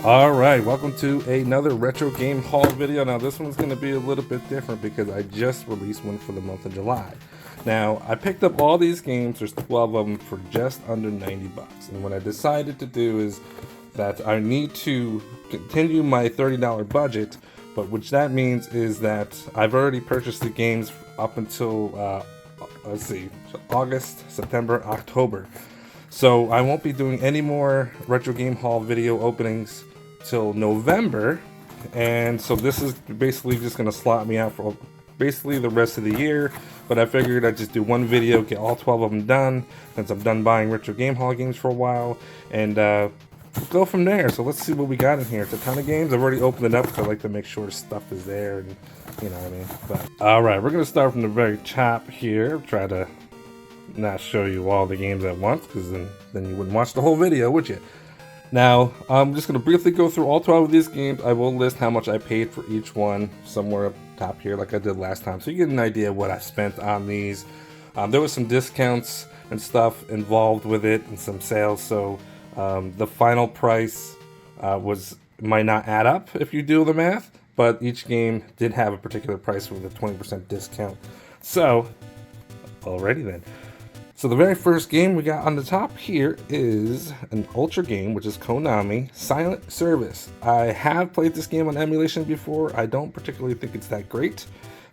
Alright, welcome to another retro game haul video. Now this one's going to be a little bit different because I just released one for the month of July. Now I picked up all these games, there's 12 of them, for just under 90 bucks. And what I decided to do is that I need to continue my $30 budget, but which that means is that I've already purchased the games up until, let's see, August, September, October. So I won't be doing any more retro game haul video openings till November, and so this is basically just going to slot me out for basically the rest of the year. But I figured I'd just do one video, get all 12 of them done, since I'm done buying retro game haul games for a while, and go from there. So let's see what we got in here. It's a ton of games. I've already opened it up because I like to make sure stuff is there, and you know what I mean. But alright, we're going to start from the very top here. Try to not show you all the games at once, because then you wouldn't watch the whole video, would you? Now, I'm just going to briefly go through all 12 of these games. I will list how much I paid for each one somewhere up top here like I did last time, so you get an idea of what I spent on these. There was some discounts and stuff involved with it and some sales, so the final price might not add up if you do the math, but each game did have a particular price with a 20% discount. So, alrighty then. So the very first game we got on the top here is an Ultra game, which is Konami Silent Service. I have played this game on emulation before. I don't particularly think it's that great,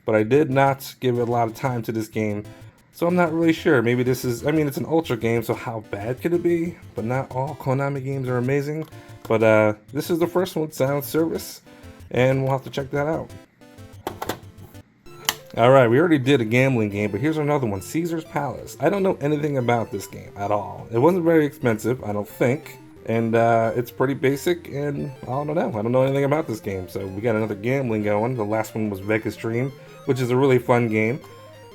but I did not give it a lot of time to this game, so I'm not really sure. Maybe this is, I mean, it's an Ultra game, so how bad could it be? But not all Konami games are amazing. But this is the first one, Silent Service, and we'll have to check that out. Alright, we already did a gambling game, but here's another one, Caesar's Palace. I don't know anything about this game at all. It wasn't very expensive, I don't think, and it's pretty basic, and I don't know. I don't know anything about this game, so we got another gambling going. The last one was Vegas Dream, which is a really fun game,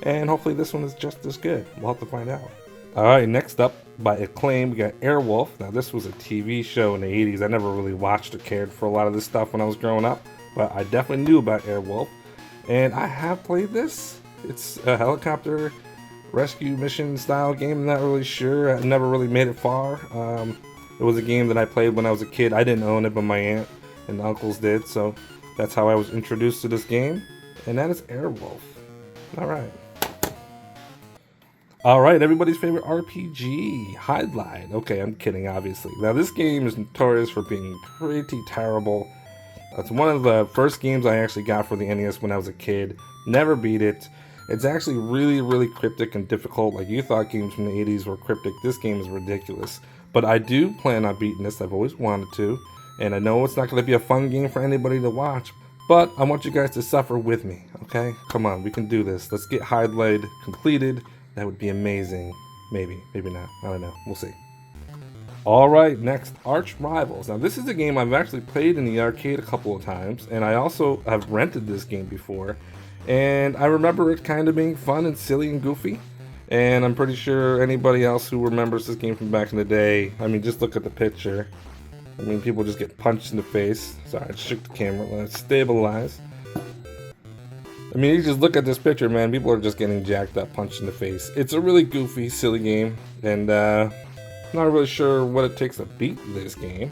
and hopefully this one is just as good. We'll have to find out. Alright, next up, by Acclaim, we got Airwolf. Now this was a TV show in the 80s. I never really watched or cared for a lot of this stuff when I was growing up, but I definitely knew about Airwolf. And I have played this. It's a helicopter rescue mission style game. I'm not really sure. I never really made it far. It was a game that I played when I was a kid. I didn't own it, but my aunt and uncles did. So that's how I was introduced to this game. And that is Airwolf. Alright. Alright, everybody's favorite RPG, Hydline. Okay, I'm kidding, obviously. Now this game is notorious for being pretty terrible. It's one of the first games I actually got for the NES when I was a kid. Never beat it. It's actually really, really cryptic and difficult. Like, you thought games from the 80s were cryptic. This game is ridiculous. But I do plan on beating this. I've always wanted to. And I know it's not going to be a fun game for anybody to watch. But I want you guys to suffer with me, okay? Come on, we can do this. Let's get Hydline completed. That would be amazing. Maybe, maybe not. I don't know. We'll see. Alright, next, Arch Rivals. Now this is a game I've actually played in the arcade a couple of times, and I also have rented this game before, and I remember it kind of being fun and silly and goofy, and I'm pretty sure anybody else who remembers this game from back in the day, I mean, just look at the picture. I mean, people just get punched in the face. Sorry, I shook the camera. Let's stabilize. I mean, you just look at this picture, man, people are just getting jacked up, punched in the face. It's a really goofy, silly game, and not really sure what it takes to beat this game,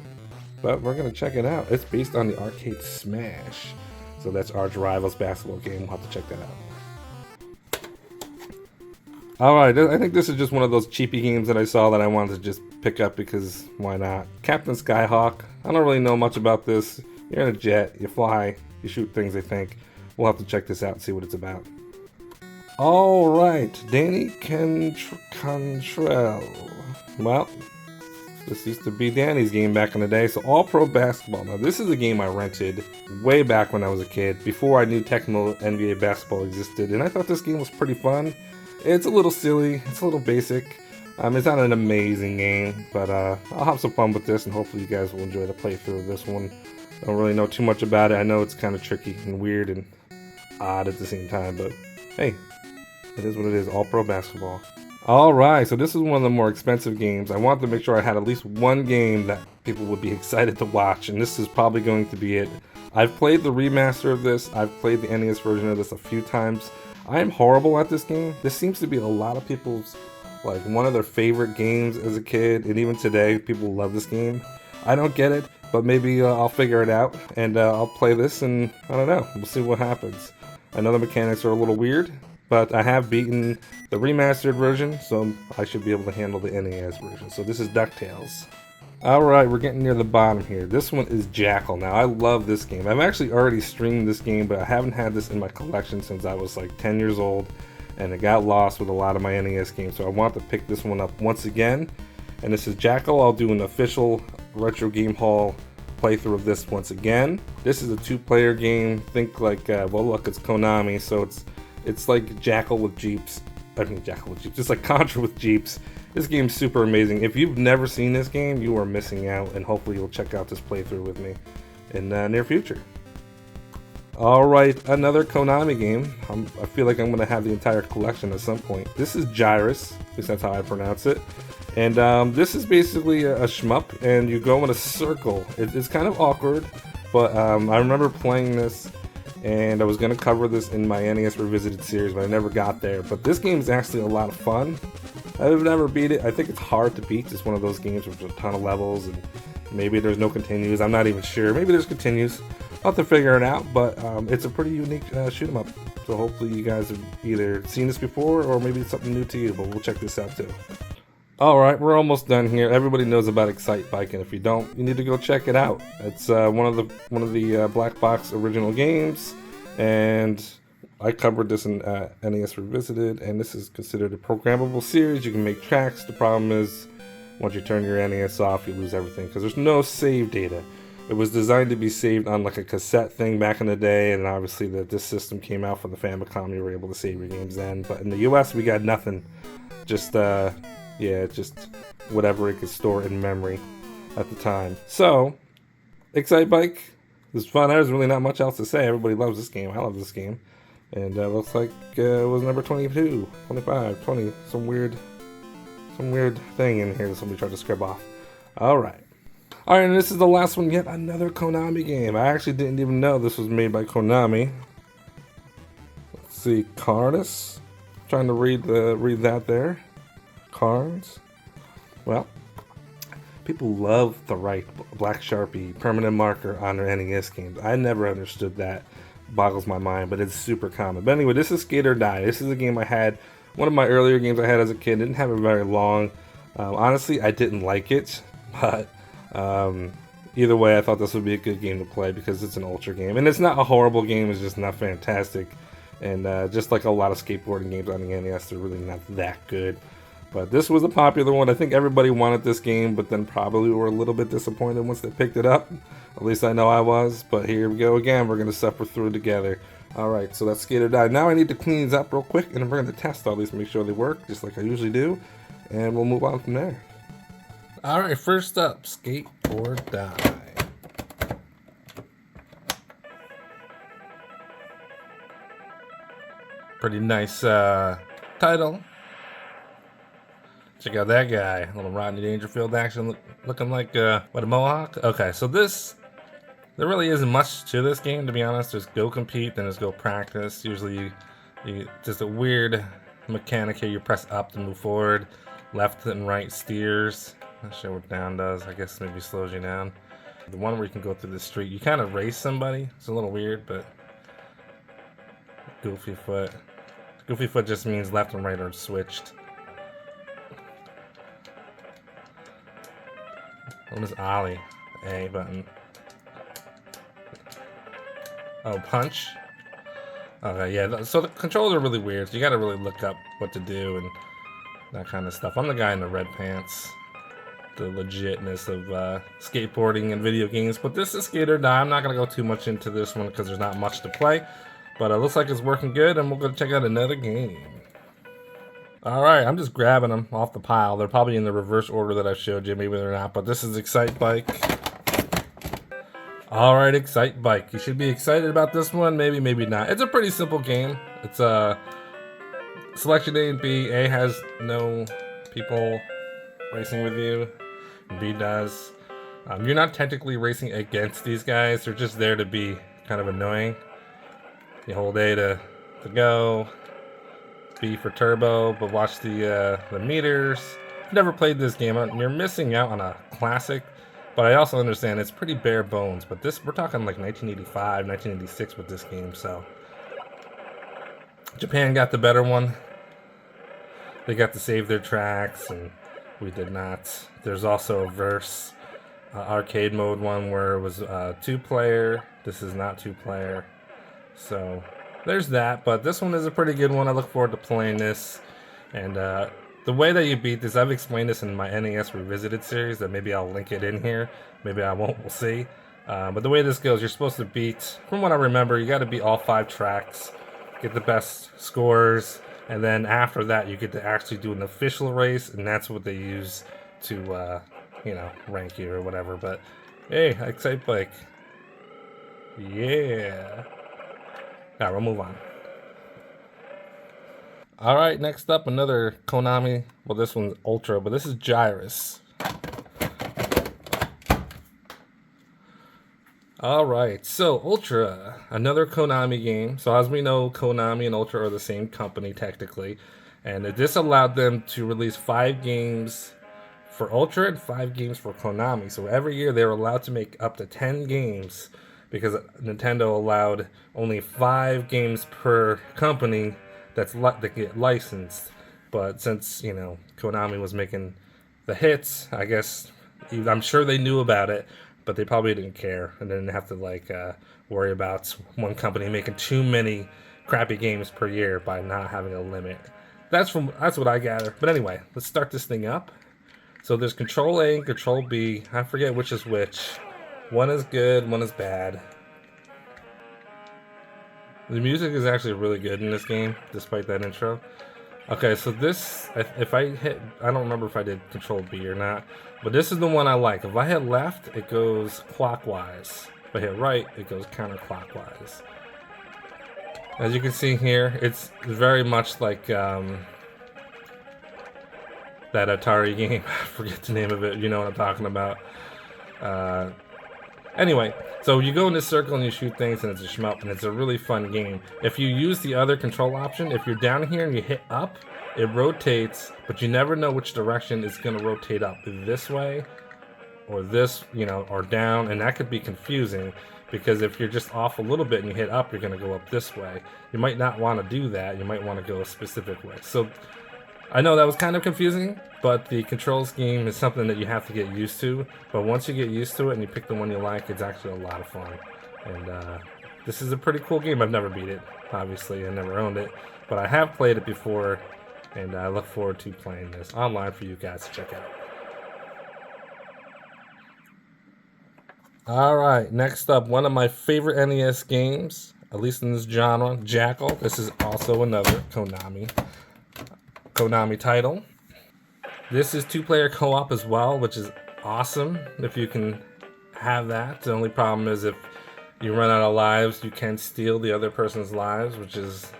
but we're going to check it out. It's based on the arcade Smash, so that's Arch Rivals basketball game. We'll have to check that out. Alright, I think this is just one of those cheapy games that I saw that I wanted to just pick up because why not? Captain Skyhawk. I don't really know much about this. You're in a jet, you fly, you shoot things, I think. We'll have to check this out and see what it's about. Alright, Danny Cantrell. Well, this used to be Danny's game back in the day, so All Pro Basketball. Now this is a game I rented way back when I was a kid, before I knew Tecmo NBA Basketball existed, and I thought this game was pretty fun. It's a little silly, it's a little basic. It's not an amazing game, but I'll have some fun with this, and hopefully you guys will enjoy the playthrough of this one. I don't really know too much about it. I know it's kind of tricky and weird and odd at the same time, but hey, it is what it is. All Pro Basketball. Alright, so this is one of the more expensive games. I wanted to make sure I had at least one game that people would be excited to watch, and this is probably going to be it. I've played the remaster of this. I've played the NES version of this a few times. I am horrible at this game. This seems to be a lot of people's, like, one of their favorite games as a kid, and even today, people love this game. I don't get it. but maybe I'll figure it out and I'll play this, and I don't know, we'll see what happens. I know the mechanics are a little weird, but I have beaten the remastered version, so I should be able to handle the NES version. So this is DuckTales. Alright, we're getting near the bottom here. This one is Jackal. Now, I love this game. I've actually already streamed this game, but I haven't had this in my collection since I was like 10 years old, and it got lost with a lot of my NES games, so I want to pick this one up once again. And this is Jackal. I'll do an official Retro Game Haul playthrough of this once again. This is a 2-player game. Think like, well, look, it's Konami, so it's like Jackal with Jeeps. I mean, Jackal with Jeeps. It's like Contra with Jeeps. This game's super amazing. If you've never seen this game, you are missing out, and hopefully you'll check out this playthrough with me in the near future. Alright, another Konami game. I feel like I'm going to have the entire collection at some point. This is Gyrus, at least that's how I pronounce it. And this is basically a shmup, and you go in a circle. It's kind of awkward, but I remember playing this, and I was going to cover this in my NES Revisited series, but I never got there. But this game is actually a lot of fun. I've never beat it. I think it's hard to beat. It's one of those games with a ton of levels, and maybe there's no continues. I'm not even sure. Maybe there's continues. I'll have to figure it out, but it's a pretty unique shoot 'em up. So hopefully you guys have either seen this before, or maybe it's something new to you, but we'll check this out too. Alright, we're almost done here. Everybody knows about Excite Bike, and if you don't, you need to go check it out. It's one of the black box original games, and I covered this in NES Revisited, and this is considered a programmable series. You can make tracks. The problem is, once you turn your NES off, you lose everything, because there's no save data. It was designed to be saved on like a cassette thing back in the day, and obviously this system came out for the Famicom. You were able to save your games then, but in the US we got nothing. Just just whatever it could store in memory at the time. So, Excite Bike was fun. There's really not much else to say. Everybody loves this game. I love this game. And looks like it was number 22, 25, 20, some weird thing in here that somebody tried to scrub off. Alright, and this is the last one, yet another Konami game. I actually didn't even know this was made by Konami. Let's see, Carnus. Trying to read that there. Cards. Well, people love to write black Sharpie permanent marker on their NES games. I never understood that. Boggles my mind, but it's super common. But anyway, this is Skate or Die. This is a game I had, one of my earlier games I had as a kid. Didn't have it very long. Honestly, I didn't like it, but either way, I thought this would be a good game to play because it's an ultra game. And it's not a horrible game, it's just not fantastic. And just like a lot of skateboarding games on the NES, they're really not that good. But this was a popular one. I think everybody wanted this game, but then probably were a little bit disappointed once they picked it up. At least I know I was. But here we go again. We're going to suffer through it together. Alright, so that's Skate or Die. Now I need to clean these up real quick, and we're going to test all these to make sure they work, just like I usually do. And we'll move on from there. Alright, first up, Skate or Die. Pretty nice title. Check out that guy, a little Rodney Dangerfield action, looking like what, a mohawk? Okay, so there really isn't much to this game, to be honest. There's go compete, then there's go practice. Usually, you just a weird mechanic here. You press up to move forward, left and right steers. Not sure what down does. I guess maybe slows you down. The one where you can go through the street, you kind of race somebody. It's a little weird, but goofy foot. Goofy foot just means left and right are switched. What is Ollie? A button. Oh, punch? Okay, yeah, so the controls are really weird. So you gotta really look up what to do and that kind of stuff. I'm the guy in the red pants. The legitness of skateboarding and video games. But this is Skate or Die. I'm not gonna go too much into this one because there's not much to play. But it looks like it's working good, and we're gonna check out another game. Alright, I'm just grabbing them off the pile. They're probably in the reverse order that I showed you. Maybe they're not, but this is Excite Bike. Alright, Excite Bike. You should be excited about this one. Maybe, maybe not. It's a pretty simple game. It's selection A and B. A has no people racing with you. B does. You're not technically racing against these guys. They're just there to be kind of annoying. You hold A to go. B for turbo, but watch the meters. If you've never played this game, you're missing out on a classic But I also understand it's pretty bare bones. But this, we're talking like 1985, 1986 with this game. So Japan got the better one. They got to save their tracks, and we did not. There's also a verse arcade mode one where it was 2-player. This is not 2-player. So there's that. But this one is a pretty good one. I look forward to playing this. And the way that you beat this, I've explained this in my NES Revisited series, that maybe I'll link it in here. Maybe I won't, we'll see. But the way this goes, you're supposed to beat, from what I remember, you got to beat all 5 tracks, get the best scores, and then after that, you get to actually do an official race, and that's what they use to, you know, rank you or whatever. But hey, Excite Bike. Yeah. Alright, we'll move on. Alright, next up, another Konami. Well, this one's Ultra, but this is Gyrus. Alright, so Ultra, another Konami game. So as we know, Konami and Ultra are the same company technically. And this allowed them to release 5 games for Ultra and 5 games for Konami. So every year they were allowed to make up to 10 games because Nintendo allowed only 5 games per company that get licensed. But since, you know, Konami was making the hits, I guess, I'm sure they knew about it, but they probably didn't care and didn't have to like worry about one company making too many crappy games per year by not having a limit. That's what I gather. But anyway, let's start this thing up. So there's Control A and Control B. I forget which is which. One is good, one is bad. The music is actually really good in this game, despite that intro. Okay, so this, if I hit, I don't remember if I did Control B or not, but this is the one I like. If I hit left, it goes clockwise. If I hit right, it goes counterclockwise. As you can see here, it's very much like that Atari game. I forget the name of it, you know what I'm talking about. Anyway, so you go in this circle and you shoot things and it's a shmup, and it's a really fun game. If you use the other control option, if you're down here and you hit up, it rotates, but you never know which direction it's going to rotate up. This way, or this, you know, or down, and that could be confusing, because if you're just off a little bit and you hit up, you're going to go up this way. You might not want to do that. You might want to go a specific way. So I know that was kind of confusing, but the control scheme is something that you have to get used to. But once you get used to it and you pick the one you like, it's actually a lot of fun. And this is a pretty cool game. I've never beat it, obviously. I never owned it. But I have played it before, and I look forward to playing this online for you guys to check out. Alright, next up, one of my favorite NES games, at least in this genre, Jackal. This is also another Konami title. This is 2-player co-op as well, which is awesome if you can have that. The only problem is if you run out of lives, you can steal the other person's lives, which is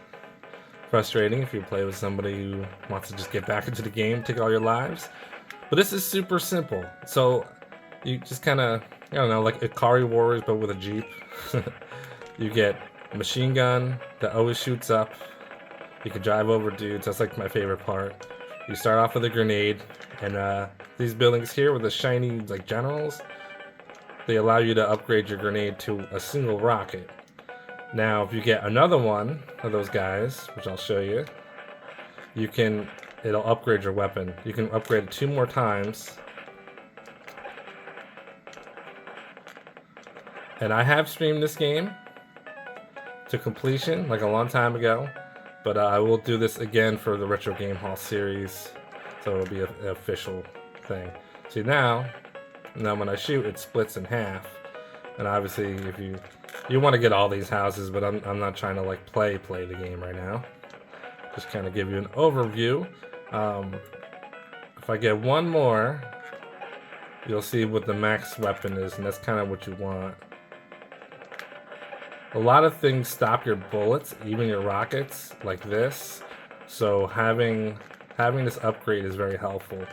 frustrating if you play with somebody who wants to just get back into the game, take all your lives. But this is super simple. So you just kind of, I don't know, like Ikari Warriors, but with a Jeep. You get a machine gun that always shoots up. You can drive over dudes. That's like my favorite part. You start off with a grenade, and these buildings here with the shiny like generals, they allow you to upgrade your grenade to a single rocket. Now, if you get another one of those guys, which I'll show you, it'll upgrade your weapon. You can upgrade it 2 more times. And I have streamed this game to completion like a long time ago. But I will do this again for the Retro Game Hall series, so it'll be an official thing. See now when I shoot, it splits in half. And obviously, if you want to get all these houses, but I'm not trying to like play the game right now. Just kind of give you an overview. If I get one more, you'll see what the max weapon is, and that's kind of what you want. A lot of things stop your bullets, even your rockets, like this. So having this upgrade is very helpful.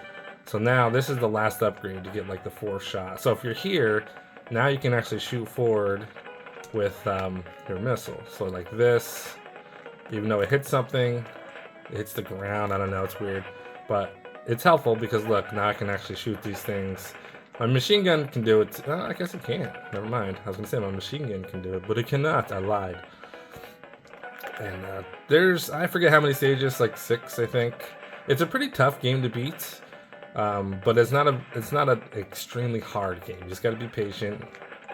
So now this is the last upgrade to get like the 4th shot. So if you're here, now you can actually shoot forward with your missile. So like this, even though it hits something, it hits the ground. I don't know, it's weird, but it's helpful because look, now I can actually shoot these things My machine gun can do it. I guess it can't. Never mind. I was gonna say my machine gun can do it, but it cannot. I lied. And I forget how many stages, like 6, I think. It's a pretty tough game to beat, but it's not an extremely hard game. You just got to be patient.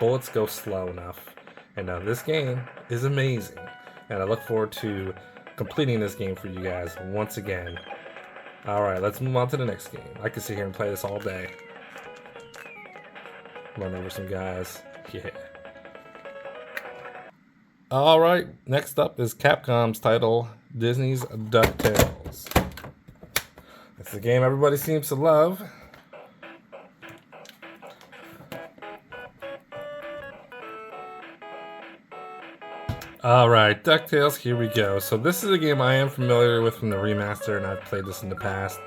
Bullets go slow enough, and this game is amazing. And I look forward to completing this game for you guys once again. All right, let's move on to the next game. I can sit here and play this all day. Run over some guys. Yeah. All right, next up is Capcom's title, Disney's DuckTales. It's a game everybody seems to love. All right, DuckTales, here we go. So this is a game I am familiar with from the remaster, and I've played this in the past.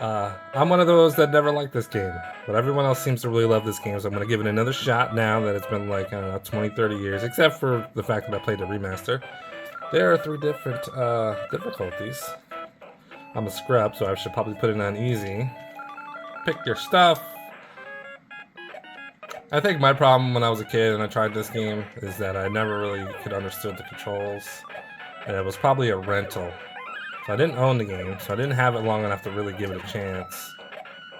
I'm one of those that never liked this game, but everyone else seems to really love this game, so I'm going to give it another shot now that it's been like, I don't know, 20, 30 years, except for the fact that I played the remaster. There are 3 different difficulties. I'm a scrub, so I should probably put it on easy. Pick your stuff. I think my problem when I was a kid and I tried this game is that I never really could understood the controls, and it was probably a rental. So I didn't own the game, so I didn't have it long enough to really give it a chance.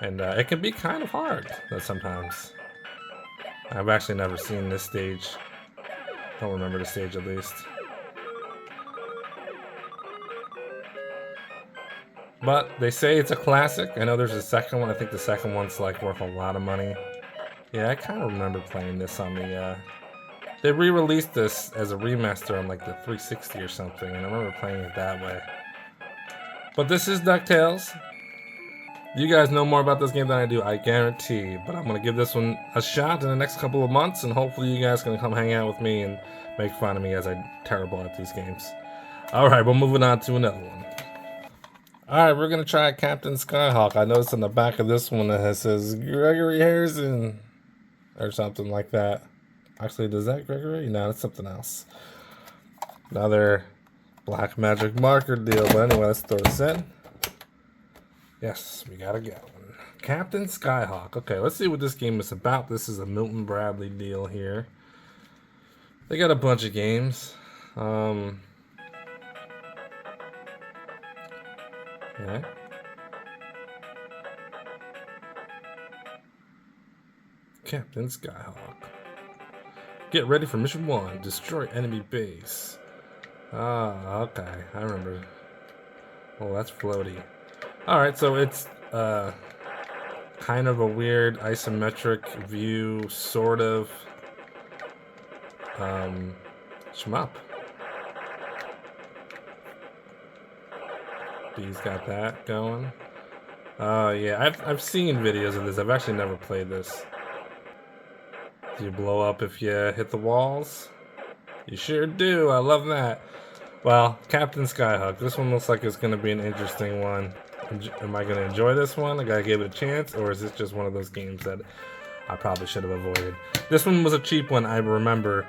And it can be kind of hard sometimes. I've actually never seen this stage. Don't remember the stage at least. But they say it's a classic. I know there's a second one. I think the second one's like worth a lot of money. Yeah, I kind of remember playing this on the... They re-released this as a remaster on like the 360 or something, and I remember playing it that way. But this is DuckTales. You guys know more about this game than I do, I guarantee. But I'm going to give this one a shot in the next couple of months, and hopefully you guys can come hang out with me and make fun of me as I'm terrible at these games. Alright, we're moving on to another one. Alright, we're going to try Captain Skyhawk. I noticed on the back of this one that it says Gregory Harrison or something like that. Actually, does that Gregory? No, that's something else. Another black magic marker deal. But anyway, let's throw this in. Yes, we got to go. Captain Skyhawk. Okay, let's see what this game is about. This is a Milton Bradley deal here. They got a bunch of games. Yeah. Captain Skyhawk. Get ready for mission 1. Destroy enemy base. Ah, okay. I remember. Oh, that's floaty. Alright, so it's kind of a weird isometric view, sort of. Shmup. B's got that going. Yeah, I've seen videos of this. I've actually never played this. Do you blow up if you hit the walls? You sure do. I love that. Well, Captain Skyhawk. This one looks like it's going to be an interesting one. Am I going to enjoy this one? I got to give it a chance, or is this just one of those games that I probably should have avoided? This one was a cheap one, I remember,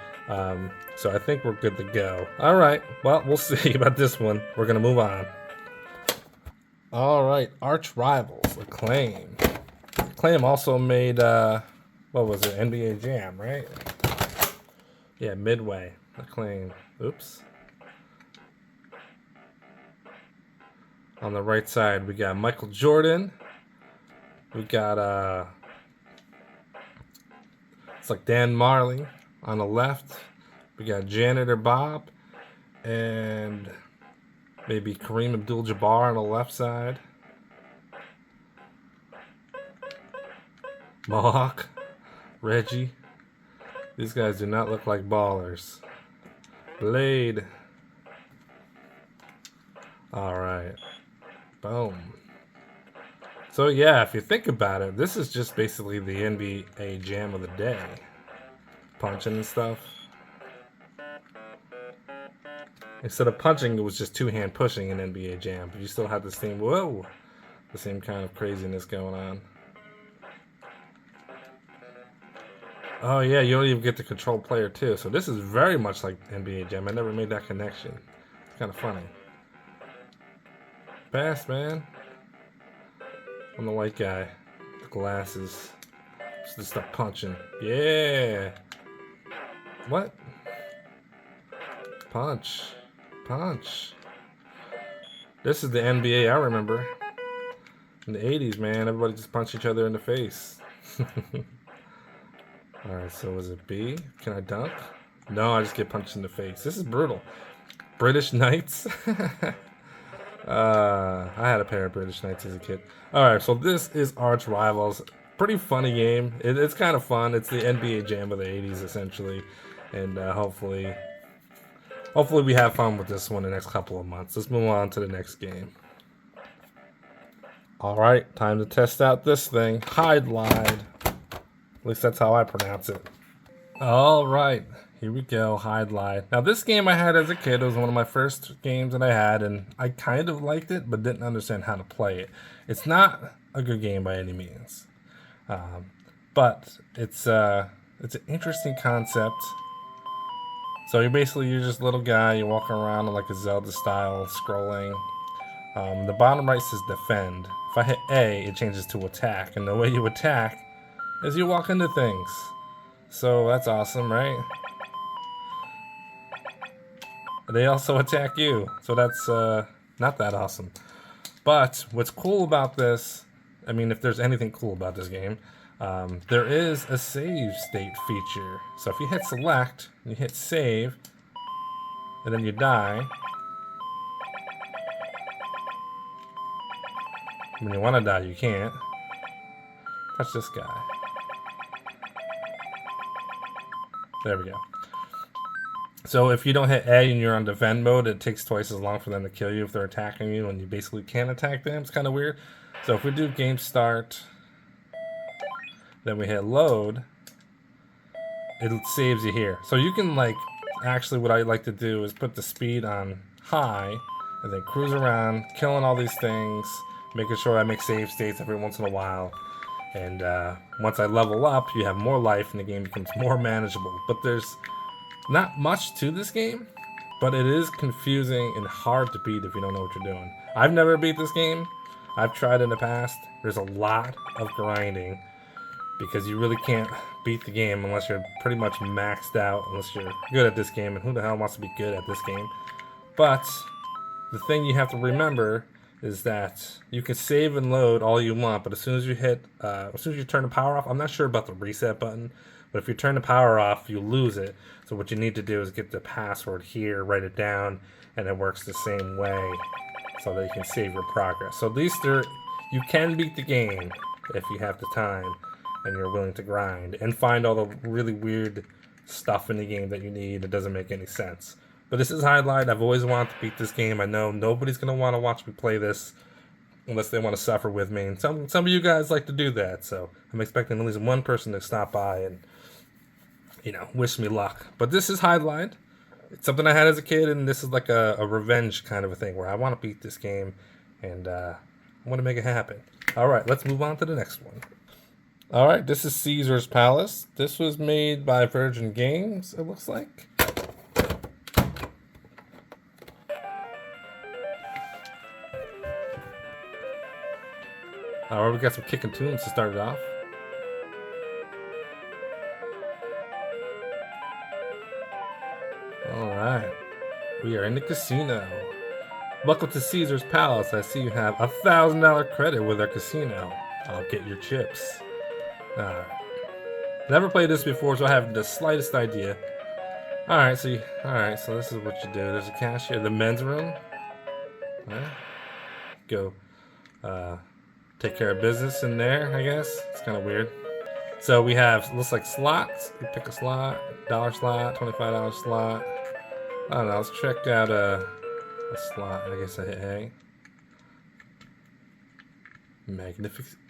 so I think we're good to go. All right, well, we'll see about this one. We're going to move on. All right, Arch Rivals, Acclaim. Acclaim also made, what was it, NBA Jam, right? Yeah, Midway, Acclaim. Oops. On the right side, we got Michael Jordan. We got, it's like Dan Marley. On the left, we got Janitor Bob. And maybe Kareem Abdul-Jabbar on the left side. Mohawk. Reggie. These guys do not look like ballers. Blade. Alright. Boom. So yeah, if you think about it, this is just basically the NBA Jam of the day. Punching and stuff. Instead of punching, it was just two-hand pushing in NBA Jam, but you still had the same, whoa, the same kind of craziness going on. Oh yeah, you don't even get to control player too, so this is very much like NBA Jam. I never made that connection. It's kind of funny. Fast, man. I'm the white guy. with glasses. Just start punching. Yeah. What? Punch. Punch. This is the NBA I remember. In the 80s, man, everybody just punched each other in the face. Alright, so was it B? Can I dunk? No, I just get punched in the face. This is brutal. British Knights? I had a pair of British Knights as a kid. Alright, so this is Arch Rivals. Pretty funny game. It's kind of fun. It's the NBA Jam of the 80s, essentially. And hopefully we have fun with this one the next couple of months. Let's move on to the next game. Alright, time to test out this thing. Hide Lied. At least that's how I pronounce it. Alright, here we go. Hide Lied. Now this game I had as a kid. It was one of my first games that I had, and I kind of liked it, but didn't understand how to play it. It's not a good game by any means. But it's an interesting concept. So you're just a little guy. You're walking around in like a Zelda style scrolling. The bottom right says defend. If I hit A, it changes to attack. And the way you attack is you walk into things. So that's awesome, right? They also attack you. So that's not that awesome. But what's cool about this, I mean, if there's anything cool about this game, there is a save state feature. So if you hit select, you hit save, and then you die, when you want to die, you can't. Touch this guy. There we go. So if you don't hit A and you're on defend mode, it takes twice as long for them to kill you if they're attacking you, and you basically can't attack them. It's kind of weird. So if we do game start, then we hit load, it saves you here. So you can actually what I like to do is put the speed on high and then cruise around, killing all these things, making sure I make save states every once in a while. And once I level up, you have more life and the game becomes more manageable. But there's not much to this game, but it is confusing and hard to beat if you don't know what you're doing. I've never beat this game. I've tried in the past. There's a lot of grinding because you really can't beat the game unless you're pretty much maxed out, unless you're good at this game, and who the hell wants to be good at this game? But the thing you have to remember is that you can save and load all you want, but as soon as you turn the power off, I'm not sure about the reset button, but if you turn the power off, you lose it. So what you need to do is get the password here, write it down, and it works the same way so that you can save your progress. So at least you can beat the game if you have the time and you're willing to grind and find all the really weird stuff in the game that you need that doesn't make any sense. But this is Hide Lied. I've always wanted to beat this game. I know nobody's going to want to watch me play this unless they want to suffer with me. And some of you guys like to do that. So I'm expecting at least one person to stop by and, wish me luck. But this is Hide Lied. It's something I had as a kid, and this is like a revenge kind of a thing where I want to beat this game, and I want to make it happen. All right, let's move on to the next one. All right, this is Caesar's Palace. This was made by Virgin Games, it looks like. All right, we got some kicking tunes to start it off. All right, we are in the casino. Welcome to Caesar's Palace. I see you have $1,000 credit with our casino. I'll get your chips. All right. Never played this before, so I have the slightest idea. All right, so this is what you do. There's a cashier, the men's room. All right. Go. Take care of business in there, I guess. It's kind of weird. So we have, looks like slots. You pick a slot, $1 slot, $25 slot. I don't know, let's check out a slot. I guess I hit A.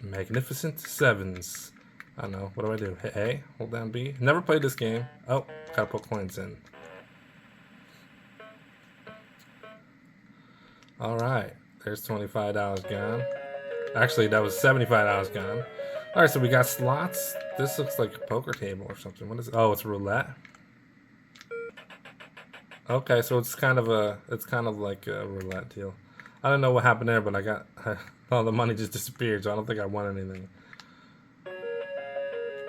Magnificent Sevens. I don't know, what do I do? Hit A, hold down B. Never played this game. Oh, gotta put coins in. Alright, there's $25 gone. Actually, that was $75 gone. All right, so we got slots. This looks like a poker table or something. What is it? Oh, it's roulette. Okay, so it's kind of like a roulette deal. I don't know what happened there, but all the money just disappeared, so I don't think I won anything.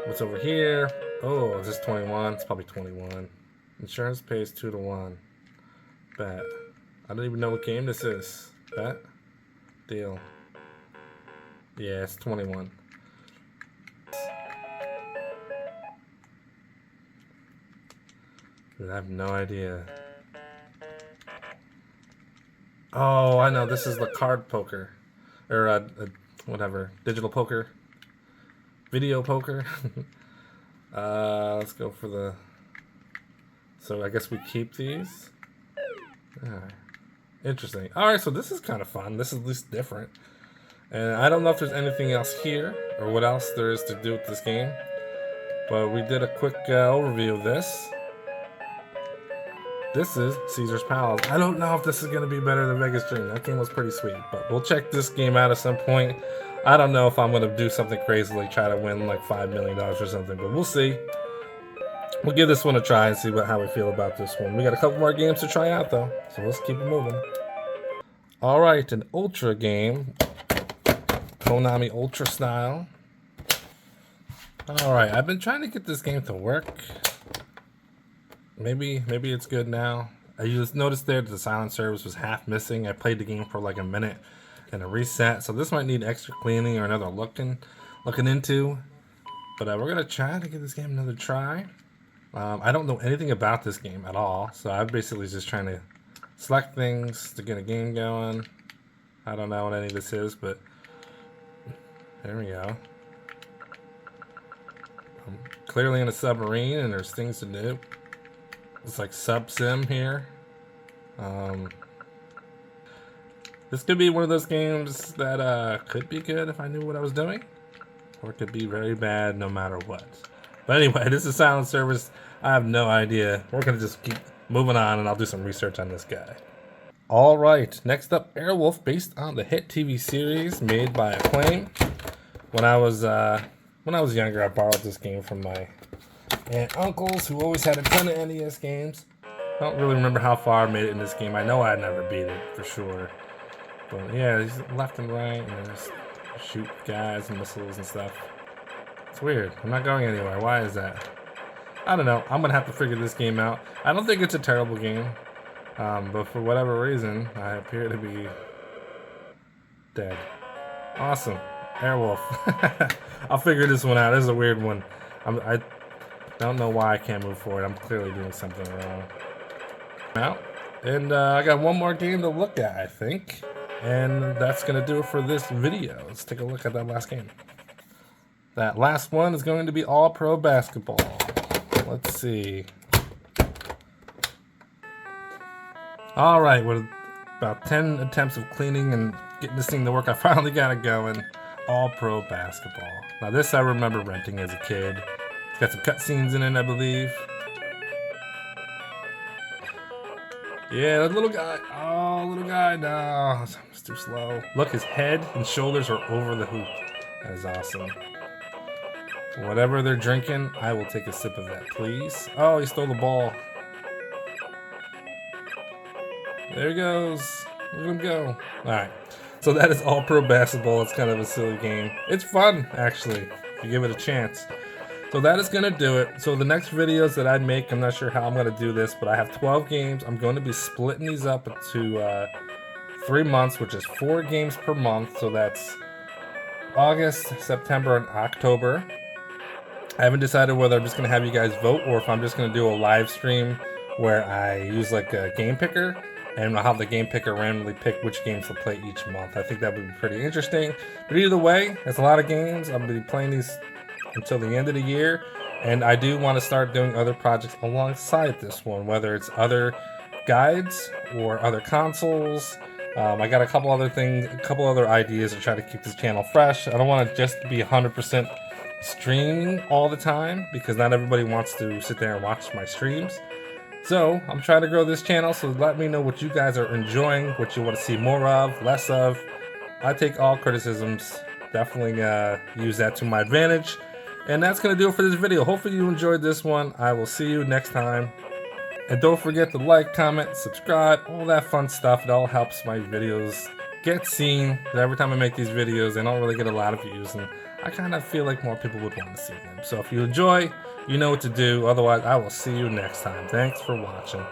What's over here? Oh, is this 21? It's probably 21. Insurance pays 2 to 1. Bet. I don't even know what game this is. Bet. Deal. Yeah, it's 21. Dude, I have no idea. Oh, I know. This is the card poker. Or, whatever. Digital poker. Video poker. Let's go for the... So I guess we keep these. Interesting. Alright, so this is kind of fun. This is at least different. And I don't know if there's anything else here, or what else there is to do with this game. But we did a quick overview of this. This is Caesar's Palace. I don't know if this is going to be better than Vegas Dream. That game was pretty sweet. But we'll check this game out at some point. I don't know if I'm going to do something crazy, like try to win like $5 million or something. But we'll see. We'll give this one a try and see how we feel about this one. We got a couple more games to try out, though. So let's keep it moving. Alright, an Ultra game. Konami Ultra style. Alright, I've been trying to get this game to work. Maybe it's good now. I just noticed there that the silent service was half missing. I played the game for like a minute and a reset. So this might need extra cleaning or another looking into. But we're going to try to give this game another try. I don't know anything about this game at all. So I'm basically just trying to select things to get a game going. I don't know what any of this is, but there we go. I'm clearly in a submarine and there's things to do. It's like sub-sim here. This could be one of those games that could be good if I knew what I was doing. Or it could be very bad no matter what. But anyway, this is Silent Service. I have no idea. We're going to just keep moving on and I'll do some research on this guy. Alright, next up, Airwolf, based on the hit TV series made by Acclaim. When I was younger, I borrowed this game from my aunt and uncles who always had a ton of NES games. I don't really remember how far I made it in this game. I know I never beat it for sure. But yeah, he's left and right and just shoot guys and missiles and stuff. It's weird. I'm not going anywhere. Why is that? I don't know. I'm going to have to figure this game out. I don't think it's a terrible game. But for whatever reason, I appear to be dead. Awesome. Airwolf. I'll figure this one out. This is a weird one. I don't know why I can't move forward. I'm clearly doing something wrong. Now, and I got one more game to look at, I think. And that's going to do it for this video. Let's take a look at that last game. That last one is going to be All Pro Basketball. Let's see. Alright, with about 10 attempts of cleaning and getting this thing to work, I finally got it going. All Pro Basketball. Now this I remember renting as a kid. It's got some cutscenes in it, I believe. Yeah, that little guy. Oh, little guy. No, it's too slow. Look, his head and shoulders are over the hoop. That is awesome. Whatever they're drinking, I will take a sip of that, please. Oh, he stole the ball. There he goes. Let him go. Alright. So that is All Pro Basketball. It's kind of a silly game. It's fun, actually, if you give it a chance. So that is going to do it. So the next videos that I make, I'm not sure how I'm going to do this, but I have 12 games. I'm going to be splitting these up into 3 months, which is 4 games per month. So that's August, September, and October. I haven't decided whether I'm just going to have you guys vote or if I'm just going to do a live stream where I use like a game picker and I'll have the game picker randomly pick which games to play each month. I think that would be pretty interesting. But either way, it's a lot of games. I'm going to be playing these until the end of the year. And I do want to start doing other projects alongside this one, whether it's other guides or other consoles. I got a couple other ideas to try to keep this channel fresh. I don't want to just be 100% streaming all the time because not everybody wants to sit there and watch my streams. So I'm trying to grow this channel, so let me know what you guys are enjoying, what you want to see more of, less of. I take all criticisms, definitely use that to my advantage. And that's going to do it for this video. Hopefully you enjoyed this one. I will see you next time. And don't forget to like, comment, subscribe, all that fun stuff. It all helps my videos get seen. Every time I make these videos, they don't really get a lot of views, and I kind of feel like more people would want to see them. So if you enjoy, you know what to do. Otherwise, I will see you next time. Thanks for watching.